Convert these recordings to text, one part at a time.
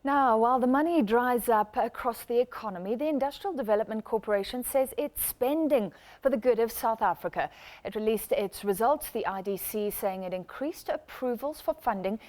Now, while the money dries up across the economy, the Industrial Development Corporation says it's spending for the good of South Africa. It released its results, the IDC, saying it increased approvals for funding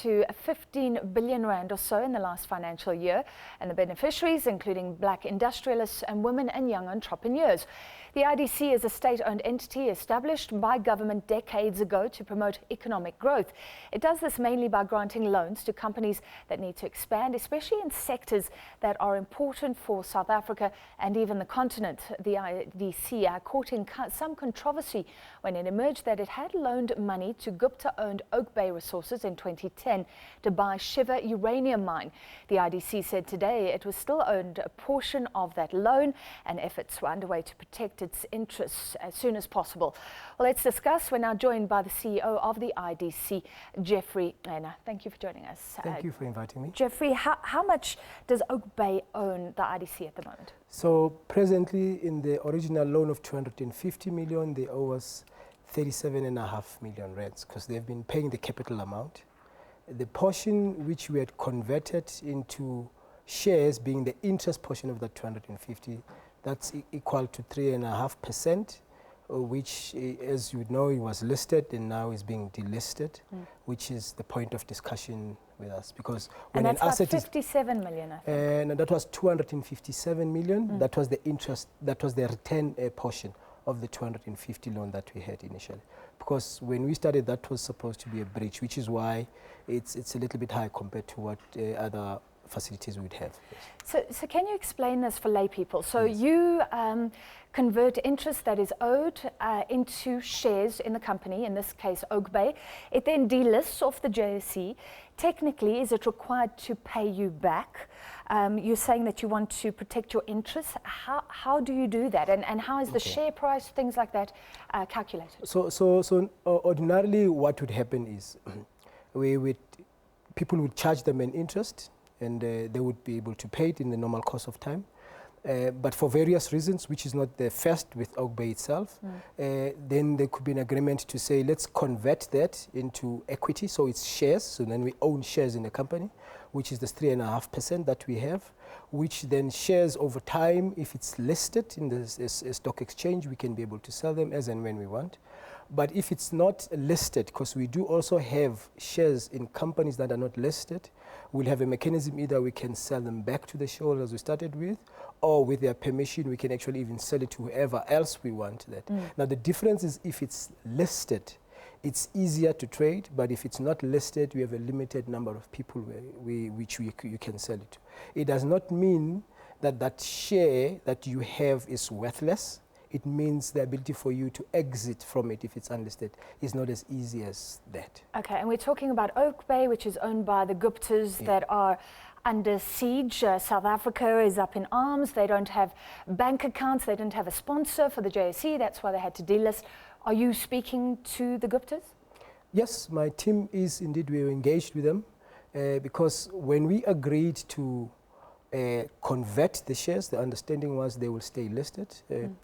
to 15 billion rand or so in the last financial year, and the beneficiaries, including black industrialists and women and young entrepreneurs. The IDC is a state-owned entity established by government decades ago to promote economic growth. It does this mainly by granting loans to companies that need to expand, especially in sectors that are important for South Africa and even the continent. The IDC caught in some controversy when it emerged that it had loaned money to Gupta-owned Oakbay Resources in 2010 to buy Shiva Uranium Mine. The IDC said today it was still owed a portion of that loan, and efforts were underway to protect its interests as soon as possible. Well, let's discuss. We're now joined by the CEO of the IDC, Geoffrey Qhena. Thank you for joining us. Thank you for inviting me. Geoffrey, how much does Oakbay own the IDC at the moment? So presently, in the original loan of 250 million, they owe us 37.5 million rands because they've been paying the capital amount. The portion which we had converted into shares, being the interest portion of that 250, that's equal to 3.5%, which, as you know, it was listed and now is being delisted, which is the point of discussion with us. Because when and that's an asset about 57 million, I think. And that was 257 million. That was the interest, that was the return portion of the 250 loan that we had initially. Because when we started, that was supposed to be a bridge, which is why it's a little bit high compared to what other facilities would have. So can you explain this for lay people? So you convert interest that is owed into shares in the company, in this case Oakbay. It then delists off the JSE. Technically, is it required to pay you back? You're saying that you want to protect your interests. How do you do that? And how is the share price, things like that, calculated? So ordinarily what would happen is people would charge them an interest, and they would be able to pay it in the normal course of time. But for various reasons, which is not the first with Oakbay itself, then there could be an agreement to say, let's convert that into equity, so it's shares, so then we own shares in the company, which is the 3.5% that we have, which then shares over time, if it's listed in the stock exchange, we can be able to sell them as and when we want. But if it's not listed, because we do also have shares in companies that are not listed, we'll have a mechanism, either we can sell them back to the shareholders we started with, or with their permission, we can actually even sell it to whoever else we want that. Now the difference is if it's listed, it's easier to trade, but if it's not listed, we have a limited number of people which you can sell it to. It does not mean that that share that you have is worthless. It means the ability for you to exit from it if it's unlisted is not as easy as that. Okay, and we're talking about Oakbay, which is owned by the Guptas that are under siege. South Africa is up in arms. They don't have bank accounts. They don't have a sponsor for the JSE. That's why they had to delist. Are you speaking to the Guptas? Yes, my team is indeed. We were engaged with them because when we agreed to convert the shares, the understanding was they will stay listed.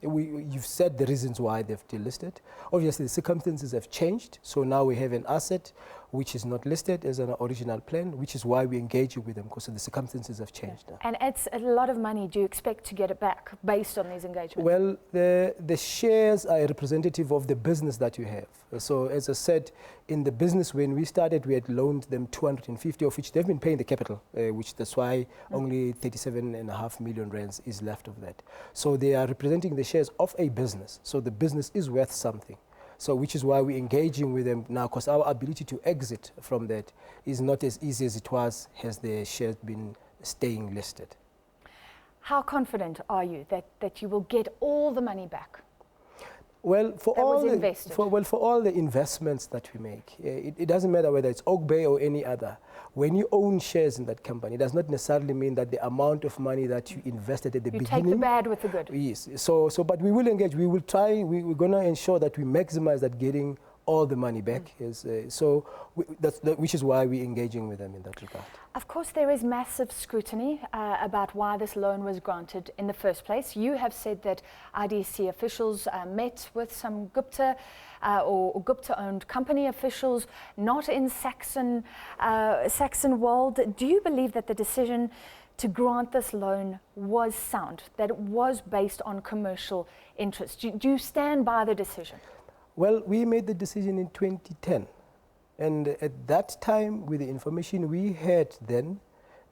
You've said the reasons why they've delisted. Obviously, the circumstances have changed, so now we have an asset which is not listed as an original plan, which is why we engage with them, because the circumstances have changed now. And it's a lot of money. Do you expect to get it back based on these engagements? Well, the shares are a representative of the business that you have. So as I said, in the business when we started, we had loaned them 250, of which they've been paying the capital, which that's why only 37.5 million rands is left of that. So they are representing the shares of a business. So the business is worth something. So which is why we're engaging with them now, because our ability to exit from that is not as easy as it was has the shares been staying listed. How confident are you that you will get all the money back? Well, for all the investments that we make, it doesn't matter whether it's Oakbay or any other. When you own shares in that company, it does not necessarily mean that the amount of money that you invested at the beginning. You take the bad with the good. Yes. So, but we will engage. We will try. We're going to ensure that we maximize that getting all the money back. Which is why we're engaging with them in that regard. Of course, there is massive scrutiny about why this loan was granted in the first place. You have said that IDC officials met with some Gupta or Gupta-owned company officials, not in Saxon world. Do you believe that the decision to grant this loan was sound, that it was based on commercial interest? Do you stand by the decision? Well, we made the decision in 2010. And at that time, with the information we had then,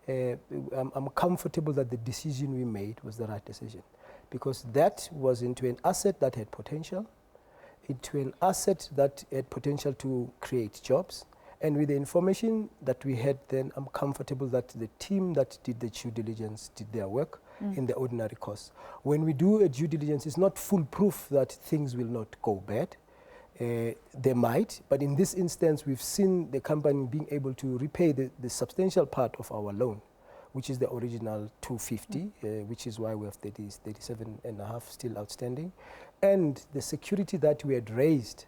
I'm comfortable that the decision we made was the right decision. Because that was into an asset that had potential, into an asset that had potential to create jobs. And with the information that we had then, I'm comfortable that the team that did the due diligence did their work in the ordinary course. When we do a due diligence, it's not foolproof that things will not go bad. They might, but in this instance, we've seen the company being able to repay the substantial part of our loan, which is the original 250, which is why we have 37.5 still outstanding. And the security that we had raised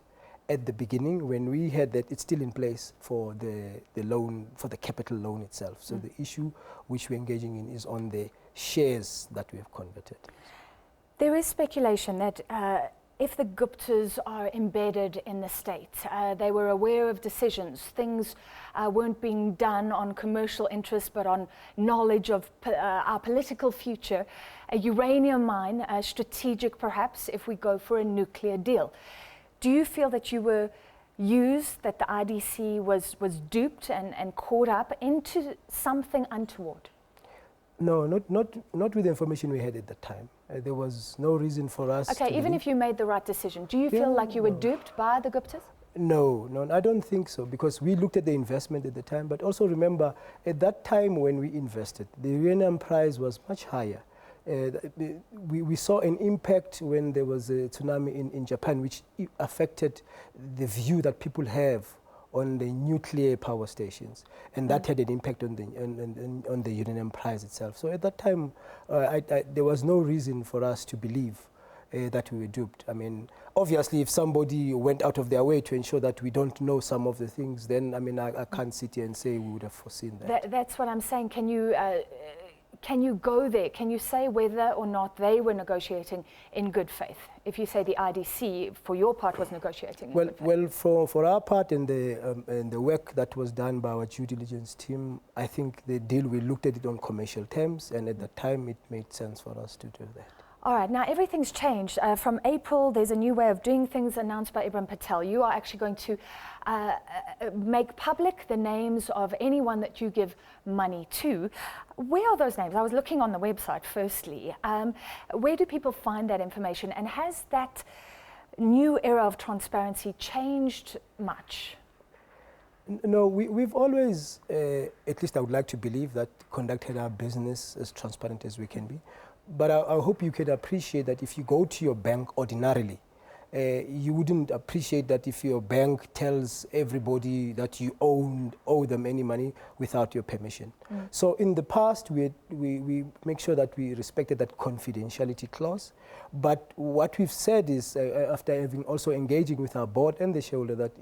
at the beginning, when we had that, it's still in place for the loan, for the capital loan itself. So the issue which we're engaging in is on the shares that we have converted. There is speculation that if the Guptas are embedded in the state, they were aware of decisions, things weren't being done on commercial interest but on knowledge of our political future, a uranium mine, strategic perhaps if we go for a nuclear deal. Do you feel that you were used, that the IDC was duped and caught up into something untoward? No, not with the information we had at the time. There was no reason for us to even believe. if you made the right decision, do you feel like you were duped by the Guptas? No, I don't think so, because we looked at the investment at the time, but also remember, at that time when we invested, the uranium price was much higher. We saw an impact when there was a tsunami in Japan, which affected the view that people have on the nuclear power stations, and that had an impact on the uranium price itself. So at that time, there was no reason for us to believe that we were duped. I mean, obviously, if somebody went out of their way to ensure that we don't know some of the things, then I mean, I can't sit here and say we would have foreseen that. That's what I'm saying. Can you go there? Can you say whether or not they were negotiating in good faith? If you say the IDC, for your part, was negotiating in good faith. Well, for our part in the work that was done by our due diligence team, I think the deal, we looked at it on commercial terms, and at the time it made sense for us to do that. All right, now everything's changed. From April, there's a new way of doing things announced by Ibrahim Patel. You are actually going to make public the names of anyone that you give money to. Where are those names? I was looking on the website firstly. Where do people find that information? And has that new era of transparency changed much? No, we've always, at least I would like to believe, that conducted our business as transparent as we can be. But I hope you can appreciate that if you go to your bank ordinarily, you wouldn't appreciate that if your bank tells everybody that you owe them any money without your permission. So in the past, we make sure that we respected that confidentiality clause. But what we've said is, after having also engaging with our board and the shareholder, that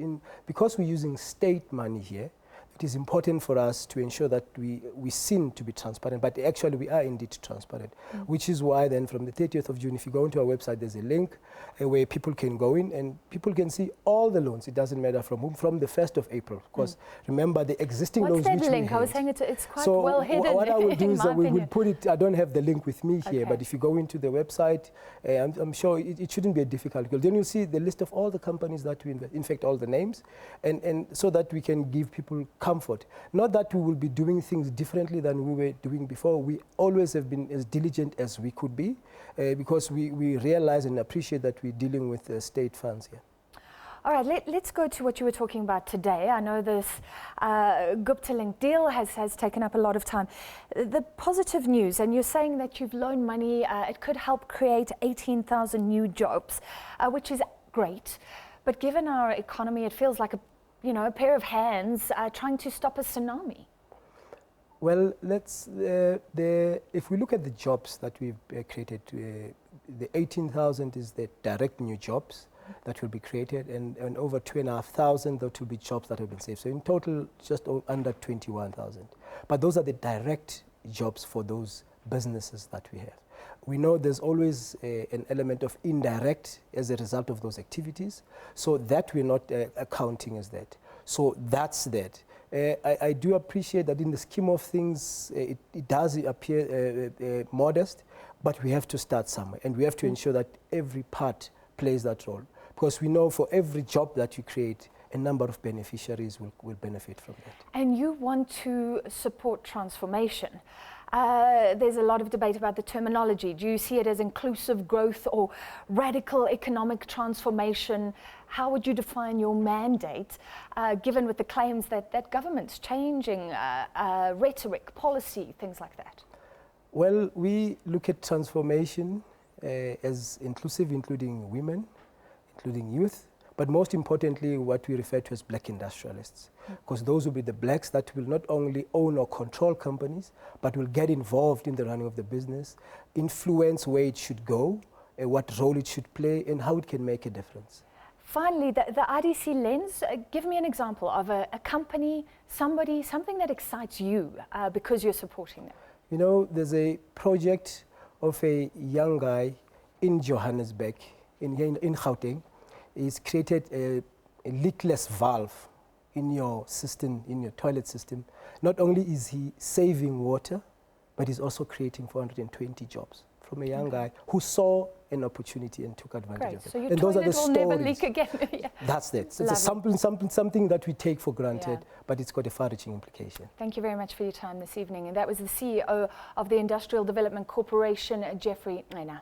because we're using state money here, it is important for us to ensure that we seem to be transparent, but actually we are indeed transparent, which is why then from the 30th of June, if you go into our website, there's a link where people can go in and people can see all the loans. It doesn't matter from whom, from the 1st of April. Of course, remember the existing loans. What's that which link? we I was saying it's quite well hidden. So what I will do is that we opinion. will put it, I don't have the link with me here, but if you go into the website, I'm sure it shouldn't be a difficult goal. Then you'll see the list of all the companies that we invest, in fact, all the names, and so that we can give people comfort. Not that we will be doing things differently than we were doing before. We always have been as diligent as we could be because we realize and appreciate that we're dealing with state funds here. All right, let's go to what you were talking about today. I know this Gupta Link deal has taken up a lot of time. The positive news, and you're saying that you've loaned money, it could help create 18,000 new jobs, which is great. But given our economy, it feels like a pair of hands trying to stop a tsunami. Well, if we look at the jobs that we've created, the 18,000 is the direct new jobs. that will be created, and over 2,500 that will be jobs that have been saved. So in total, just under 21,000. But those are the direct jobs for those businesses that we have. We know there's always an element of indirect as a result of those activities, so that we're not accounting as that. So that's that. I do appreciate that in the scheme of things, it does appear modest, but we have to start somewhere, and we have to ensure that every part plays that role. Because we know for every job that you create, a number of beneficiaries will benefit from that. And you want to support transformation. There's a lot of debate about the terminology. Do you see it as inclusive growth or radical economic transformation? How would you define your mandate, given with the claims that government's changing rhetoric, policy, things like that? Well, we look at transformation as inclusive, including women, including youth, but most importantly, what we refer to as black industrialists, because those will be the blacks that will not only own or control companies, but will get involved in the running of the business, influence where it should go, what role it should play, and how it can make a difference. Finally, the IDC lens, give me an example of a company, something that excites you because you're supporting them. You know, there's a project of a young guy in Johannesburg, in Gauteng. He's created a leakless valve in your system, in your toilet system. Not only is he saving water, but he's also creating 420 jobs from a young guy who saw an opportunity and took advantage of it. So your and those are the toilet will stories. never leak again. Yeah. That's it. So it's something that we take for granted, but it's got a far-reaching implication. Thank you very much for your time this evening. And that was the CEO of the Industrial Development Corporation, Geoffrey Qhena.